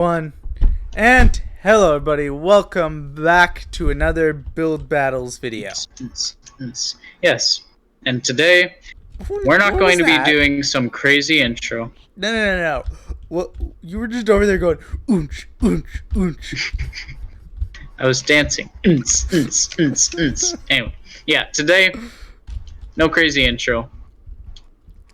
One and hello everybody, welcome back to another Build Battles video. Yes, and today we're not going to be doing some crazy intro. No. Well, you were just over there going oonch, oonch, oonch. I was dancing. Anyway, yeah, today no crazy intro.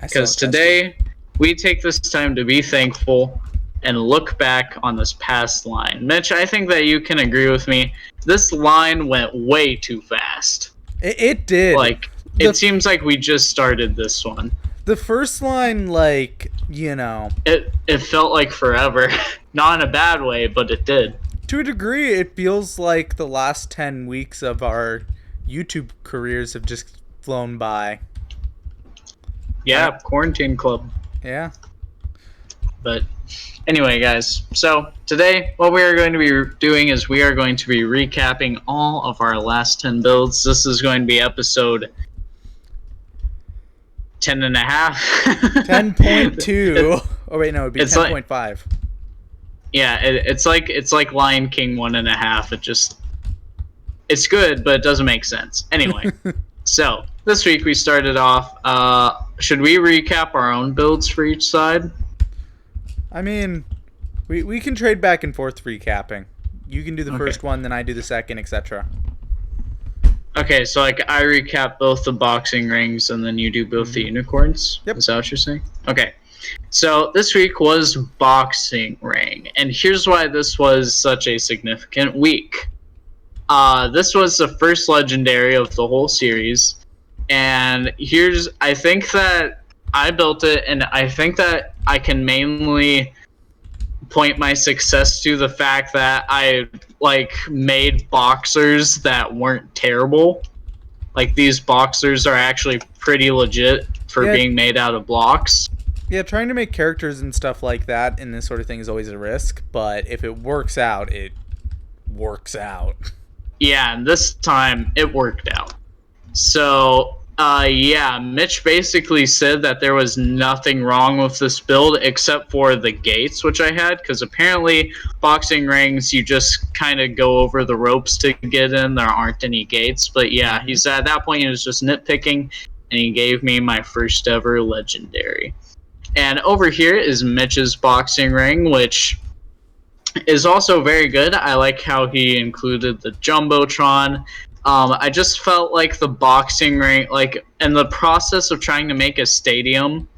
Because today we take this time to be thankful and look back on this past line. Mitch, I think that you can agree with me. This line went way too fast. It did. It seems like we just started this one. The first line, It felt like forever. Not in a bad way, but it did. To a degree, it feels like the last 10 weeks of our YouTube careers have just flown by. Yeah, Quarantine Club. Yeah. But anyway, guys, so today what we are going to be doing is we are going to be recapping all of our last 10 builds. This is going to be episode 10 and a half. 10.2. Oh wait, no, it'd be 10.5. Yeah, it's like Lion King 1.5. It's good, but it doesn't make sense. Anyway, so this week we started off. Should we recap our own builds for each side? I mean, we can trade back and forth recapping. You can do the first one, then I do the second, etc. Okay, so I recap both the boxing rings, and then you do both the unicorns? Yep. Is that what you're saying? Okay. So this week was boxing ring, and here's why this was such a significant week. This was the first legendary of the whole series, and I think that I built it, and I think that I can mainly point my success to the fact that I made boxers that weren't terrible. Like, these boxers are actually pretty legit for being made out of blocks. Yeah, trying to make characters and stuff like that and this sort of thing is always a risk, but if it works out, it works out. Yeah, and this time it worked out. So, yeah, Mitch basically said that there was nothing wrong with this build except for the gates, which I had, because apparently boxing rings, you just kind of go over the ropes to get in. There aren't any gates. But yeah, he said at that point he was just nitpicking, and he gave me my first ever legendary. And over here is Mitch's boxing ring, which is also very good. I like how he included the Jumbotron. I just felt like the boxing ring, in the process of trying to make a stadium,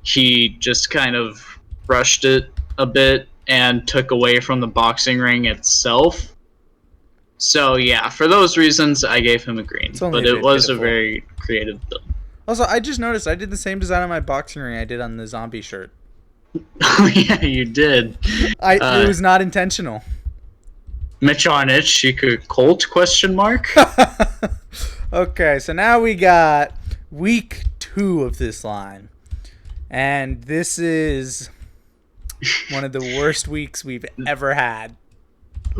he just kind of rushed it a bit and took away from the boxing ring itself. So yeah, for those reasons, I gave him a green. But it was a very creative build. Also, I just noticed I did the same design on my boxing ring I did on the zombie shirt. Oh yeah, you did. It was not intentional. Mitch on it, Sheikah Colt, question mark? Okay, so now we got week 2 of this line. And this is one of the worst weeks we've ever had.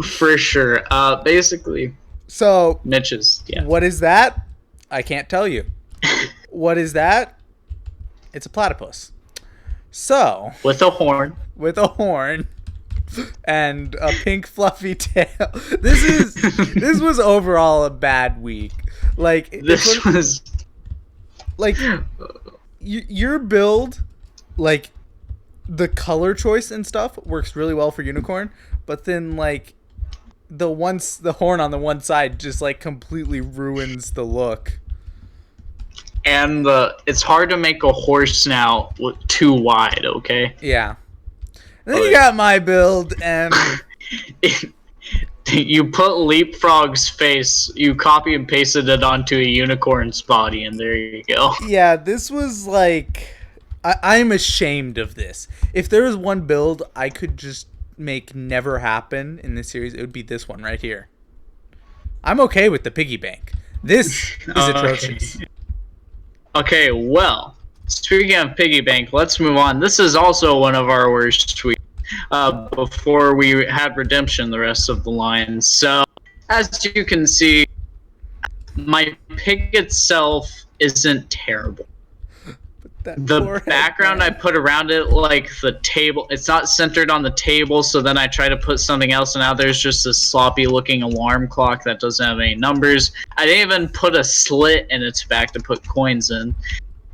For sure. Basically. So, Mitch's, yeah. What is that? I can't tell you. What is that? It's a platypus. So, with a horn. With a horn. And a pink fluffy tail. This was overall a bad week. Your build, the color choice and stuff works really well for unicorn, but then the horn on the one side just completely ruins the look. And it's hard to make a horse now too wide, okay? Yeah. And then you got my build, and you put Leapfrog's face, you copy and pasted it onto a unicorn's body, and there you go. Yeah, this was I'm ashamed of this. If there was one build I could just make never happen in this series, it would be this one right here. I'm okay with the piggy bank. This is atrocious. Okay, well, speaking of piggy bank, let's move on. This is also one of our worst tweets before we had redemption the rest of the line. So, as you can see, my pig itself isn't terrible. That The poor background I headband. put around it, like the table, it's not centered on the table, so then I try to put something else, and now there's just this sloppy looking alarm clock that doesn't have any numbers. I didn't even put a slit in its back to put coins in.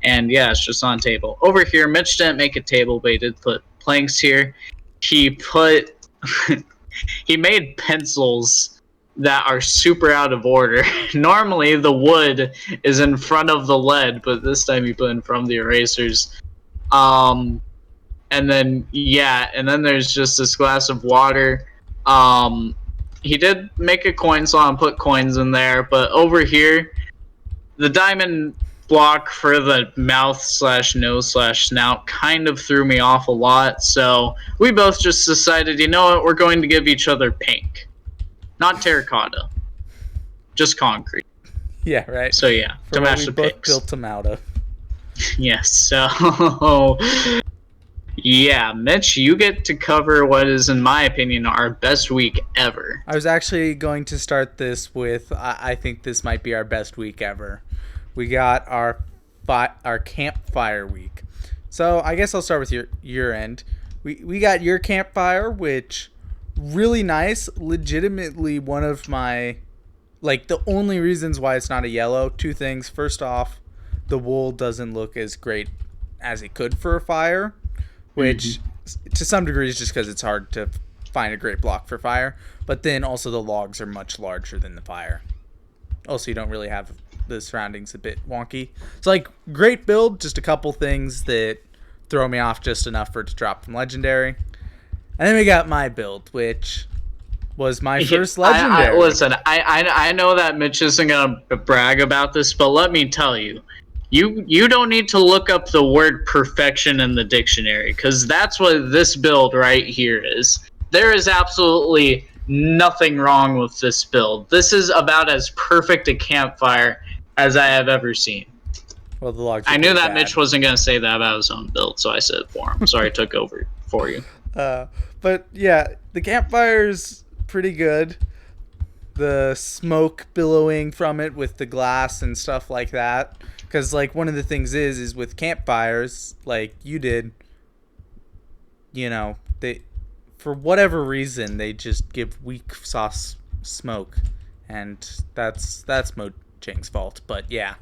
And yeah, it's just on table. Over here, Mitch didn't make a table, but he did put planks here. He put he made pencils that are super out of order. Normally the wood is in front of the lead, but this time he put in front of the erasers. And then there's just this glass of water. He did make a coin slot and put coins in there, but over here, the diamond block for the mouth slash nose slash snout kind of threw me off a lot. So we both just decided, you know what, we're going to give each other pink, not terracotta, just concrete. Yeah, right. So yeah, For to what match we the both pinks. built them out of. Yes. So yeah, Mitch, you get to cover what is, in my opinion, our best week ever. I was actually going to start this with I think this might be our best week ever. We got our campfire week. So I guess I'll start with your end. We got your campfire, which really nice. Legitimately one of my, like, the only reasons why it's not a yellow. Two things. First off, the wool doesn't look as great as it could for a fire, which to some degree is just because it's hard to find a great block for fire. But then also the logs are much larger than the fire. Also, you don't really have the surroundings a bit wonky. It's like great build, just a couple things that throw me off just enough for it to drop from legendary. And then we got my build, which was my first legendary. Listen, I know that Mitch isn't gonna brag about this, but let me tell you, you don't need to look up the word perfection in the dictionary, because that's what this build right here is. There is absolutely nothing wrong with this build. This is about as perfect a campfire as I have ever seen. Well, the logs. I knew that Mitch wasn't going to say that about his own build, so I said it for him. Sorry I took over for you. But yeah, the campfire's pretty good. The smoke billowing from it with the glass and stuff like that. Because, like, one of the things is with campfires, like you did, you know, they, for whatever reason, they just give weak sauce smoke. And that's Mojang's fault. But yeah.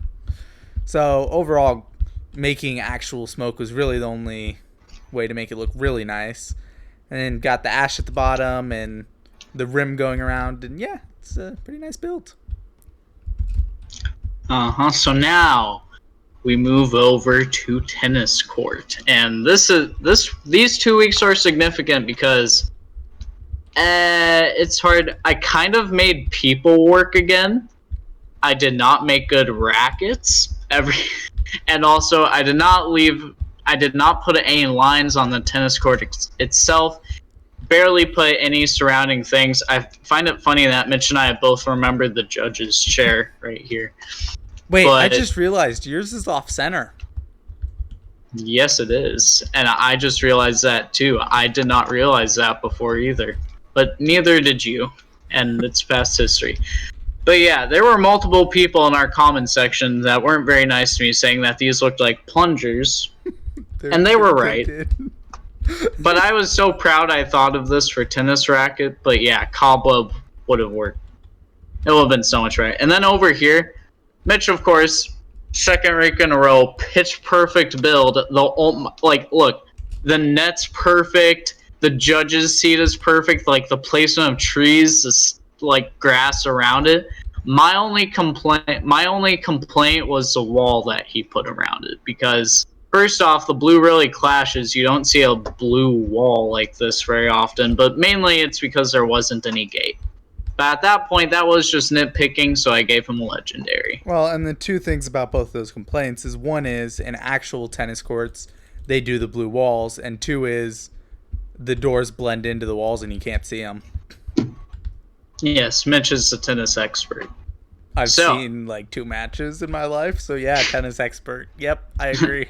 So overall, making actual smoke was really the only way to make it look really nice. And then got the ash at the bottom and the rim going around. And yeah, it's a pretty nice build. So now we move over to tennis court, and these 2 weeks are significant because it's hard. I kind of made people work again. I did not make good rackets and also I did not put any lines on the tennis court itself. Barely put any surrounding things. I find it funny that Mitch and I have both remembered the judge's chair right here. Wait, I just realized yours is off center. Yes, it is. And I just realized that too. I did not realize that before either. But neither did you. And it's past history. But yeah, there were multiple people in our comment section that weren't very nice to me, saying that these looked like plungers. And they were right. But I was so proud I thought of this for tennis racket. But yeah, cobweb would have worked. It would have been so much right. And then over here, Mitch, of course, second week in a row, pitch perfect build. Look, the net's perfect. The judge's seat is perfect. Like the placement of trees, this, like grass around it. My only complaint was the wall that he put around it, because first off, the blue really clashes. You don't see a blue wall like this very often, but mainly it's because there wasn't any gate. But at that point, that was just nitpicking, so I gave him a legendary. Well, and the two things about both those complaints is, one is in actual tennis courts, they do the blue walls, and two is the doors blend into the walls and you can't see them. Yes, Mitch is a tennis expert. I've seen like 2 matches in my life, so yeah, tennis expert. Yep, I agree.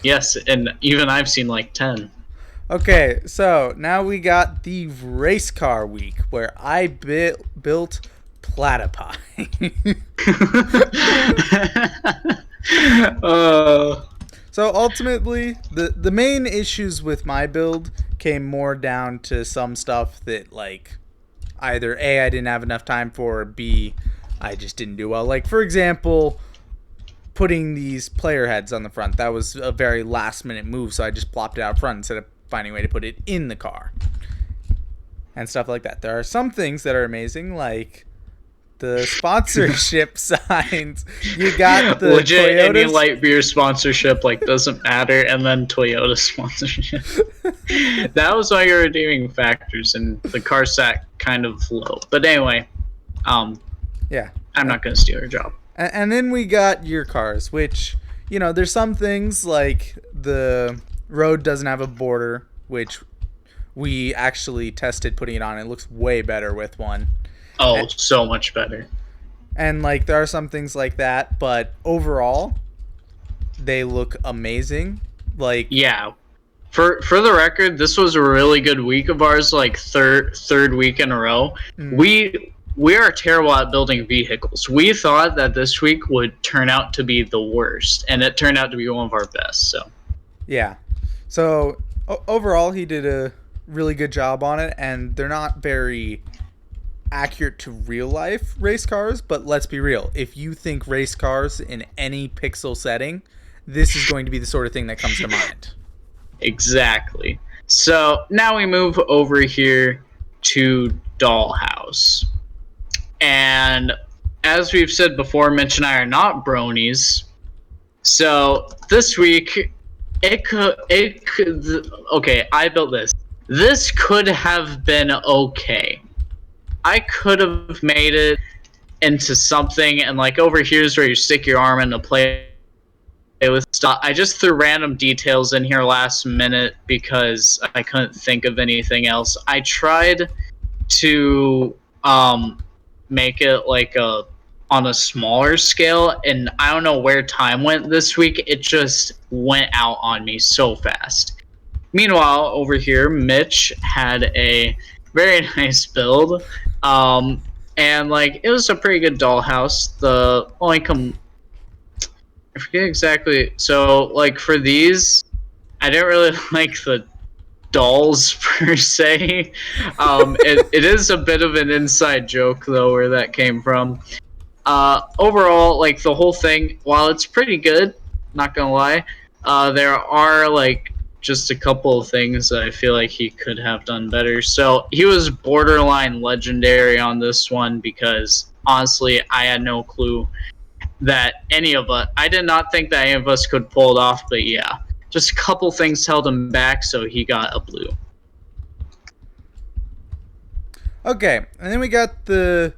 Yes, and even I've seen like 10. Okay, so now we got the race car week, where I built Platypie. So ultimately, the main issues with my build came more down to some stuff that, like, either A, I didn't have enough time for, or B, I just didn't do well. Like, for example, putting these player heads on the front. That was a very last minute move, so I just plopped it out front instead of finding a way to put it in the car. And stuff like that. There are some things that are amazing, like the sponsorship signs. You got the legit Toyotas. any light beer sponsorship like doesn't matter, and then Toyota sponsorship. That was one of your redeeming factors, and the car sat kind of low. But anyway, yeah, I'm not gonna steal your job. and then we got your cars, which, you know, there's some things like the road doesn't have a border, which we actually tested putting it on. It looks way better with one. Oh, so much better. And, like, there are some things like that, but overall, they look amazing. Like, Yeah. For the record, this was a really good week of ours, like third week in a row. We are terrible at building vehicles. We thought that this week would turn out to be the worst, and it turned out to be one of our best. So yeah. So, overall, he did a really good job on it, and they're not very accurate to real life race cars, but let's be real. If you think race cars in any pixel setting, this is going to be the sort of thing that comes to mind. exactly. So now we move over here to Dollhouse. And as we've said before, Mitch and I are not bronies. So this week, okay, I built this. This could have been okay. I could have made it into something, and like over here is where you stick your arm into play with stuff. I just threw random details in here last minute because I couldn't think of anything else. I tried to make it like on a smaller scale, and I don't know where time went this week. It just went out on me so fast. Meanwhile, over here, Mitch had a very nice build, and like it was a pretty good dollhouse. The only I forget exactly. So like for these, I didn't really like the dolls per se. It is a bit of an inside joke though where that came from. Overall, like the whole thing, while it's pretty good, not gonna lie, there are like just a couple of things that I feel like he could have done better. So he was borderline legendary on this one because honestly, I had no clue that any of us, I did not think that any of us could pull it off, but yeah, just a couple things held him back, so he got a blue. Okay, and then we got the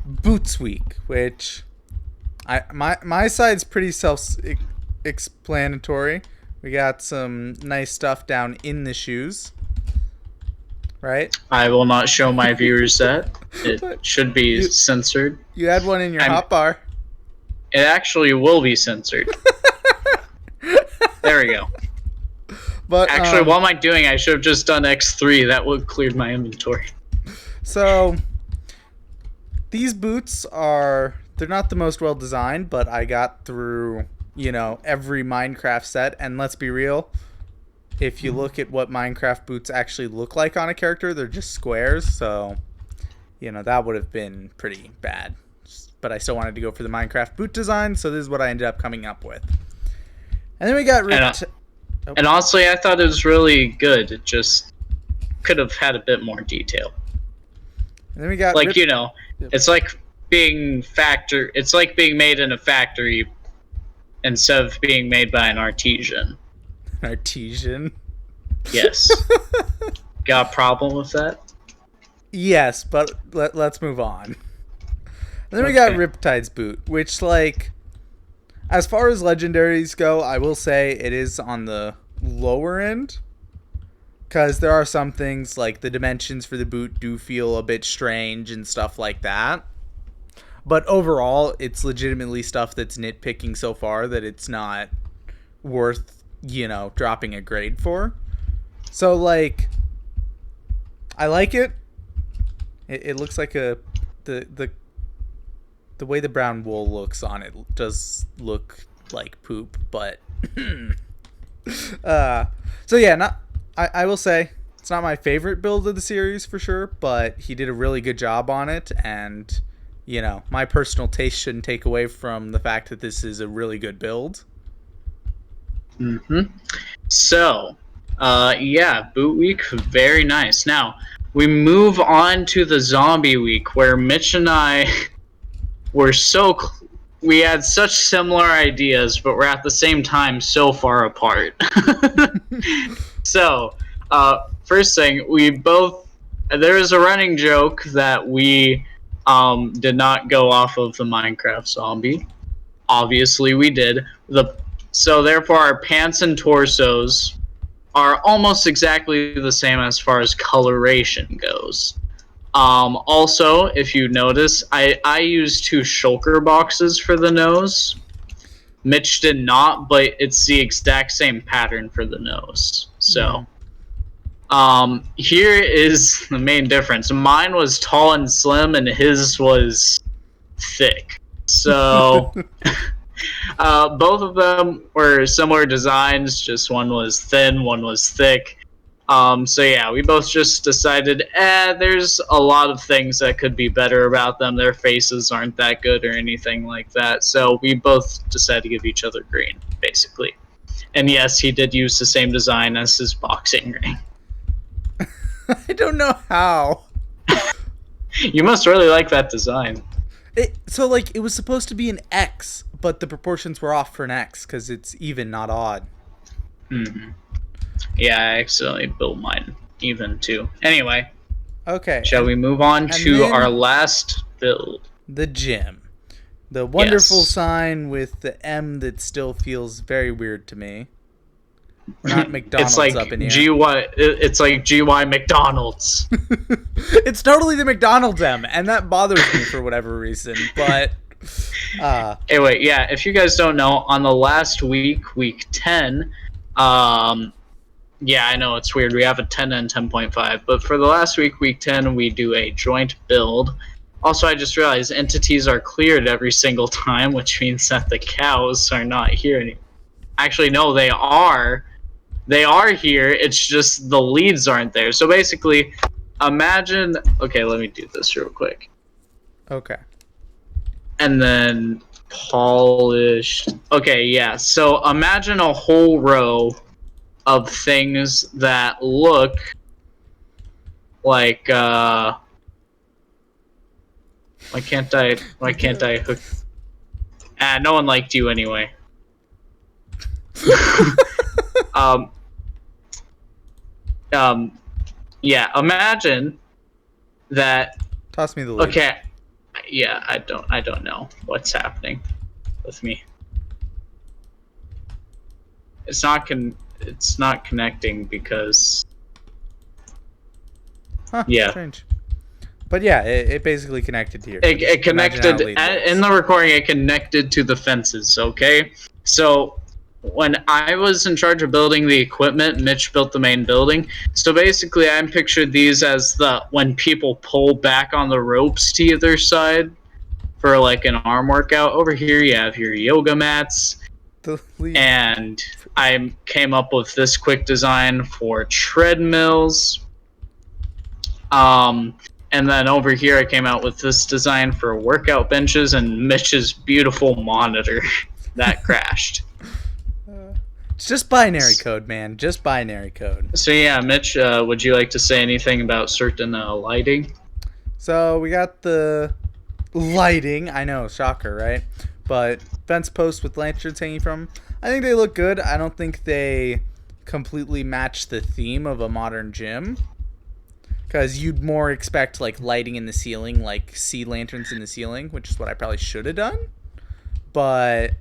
boots week, which my side's pretty self-explanatory. We got some nice stuff down in the shoes, right? I will not show my viewers that. It should be censored. You had one in your hotbar. It actually will be censored. There we go. But actually, what am I doing? I should have just done X3. That would have cleared my inventory. So these boots they're not the most well designed, but I got through, you know, every Minecraft set, and let's be real, if you look at what Minecraft boots actually look like on a character, they're just squares, so, you know, that would have been pretty bad. But I still wanted to go for the Minecraft boot design, so this is what I ended up coming up with. And then we got and honestly, I thought it was really good. It just could have had a bit more detail. And then we got like, you know, it's like being it's like being made in a factory instead of being made by an artisan. Artesian? Yes. Got a problem with that? Yes, but let's move on. And then we got Riptide's boot, which, like, as far as legendaries go, I will say it is on the lower end. Because there are some things, like the dimensions for the boot do feel a bit strange and stuff like that. But overall, it's legitimately stuff that's nitpicking so far that it's not worth, you know, dropping a grade for. So, like, I like it. It looks like the way the brown wool looks on it does look like poop, but So yeah, I will say it's not my favorite build of the series for sure, but he did a really good job on it, and you know, my personal taste shouldn't take away from the fact that this is a really good build. So, yeah, boot week, very nice. Now, we move on to the zombie week, where Mitch and I were we had such similar ideas, but we're at the same time so far apart. So, first thing, there was a running joke that we did not go off of the Minecraft zombie. Obviously, we did. So therefore, our pants and torsos are almost exactly the same as far as coloration goes. Also, if you notice, I used 2 shulker boxes for the nose. Mitch did not, but it's the exact same pattern for the nose. So, here is the main difference. Mine was tall and slim, and his was thick. So, both of them were similar designs, just one was thin, one was thick. So yeah, we both just decided, there's a lot of things that could be better about them. Their faces aren't that good or anything like that. So we both decided to give each other green, basically. And yes, he did use the same design as his boxing ring. I don't know how. You must really like that design. So like it was supposed to be an X, but the proportions were off for an X because it's even, not odd. Yeah, I accidentally built mine even too. Anyway. Okay. Shall we move on to our last build? The gym. The wonderful sign with the M that still feels very weird to me. We're not McDonald's it's like up in here. It's like GY McDonald's. It's totally the McDonald's M, and that bothers me for whatever reason. But anyway, yeah, if you guys don't know, on the last week, week 10, yeah, I know it's weird. We have a 10 and 10.5, but for the last week, week 10, we do a joint build. Also, I just realized entities are cleared every single time, which means that the cows are not here anymore. Actually, no, they are. They are here. It's just the leads aren't there. So basically, imagine. Okay, let me do this real quick. Okay. And then polished. Okay, yeah. So imagine a whole row of things that look like why can't I hook? No one liked you anyway. Yeah, imagine that. Toss me the lead. Okay. Yeah, I don't know what's happening with me. It's not connecting because yeah. Strange. But yeah, it basically connected here. It connected in the recording. It connected to the fences. Okay, so when I was in charge of building the equipment, Mitch built the main building. So basically, I pictured these as when people pull back on the ropes to either side for like an arm workout. Over here, you have your yoga mats. And I came up with this quick design for treadmills. And then over here I came out with this design for workout benches and Mitch's beautiful monitor that crashed. It's just binary code, man. Just binary code. So yeah, Mitch, would you like to say anything about certain lighting? So we got the lighting. I know, shocker, right? But fence posts with lanterns hanging from, I think they look good. I don't think they completely match the theme of a modern gym. Because you'd more expect like lighting in the ceiling, like sea lanterns in the ceiling, which is what I probably should have done. But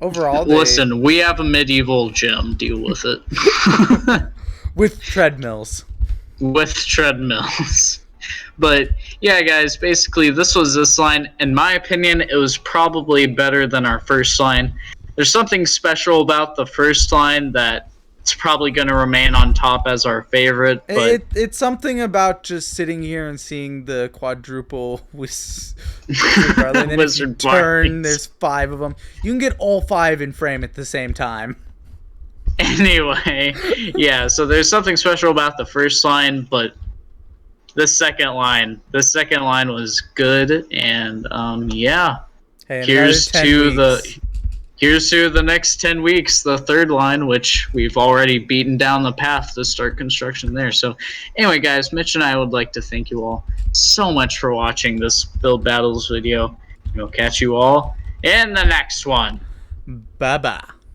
overall, listen, we have a medieval gym. Deal with it. With treadmills. With treadmills. But yeah, guys, basically this was this line. In my opinion, it was probably better than our first line. There's something special about the first line that it's probably going to remain on top as our favorite. But It's something about just sitting here and seeing the quadruple Wizard and then if you Wizard turn, Barks. there's 5 of them. You can get all 5 in frame at the same time. Anyway, yeah, so there's something special about the first line, but the second line was good, and yeah. Hey, Here's another 10 to weeks. here's to the next 10 weeks, the third line, which we've already beaten down the path to start construction there. So anyway, guys, Mitch and I would like to thank you all so much for watching this Build Battles video. We'll catch you all in the next one. Bye-bye.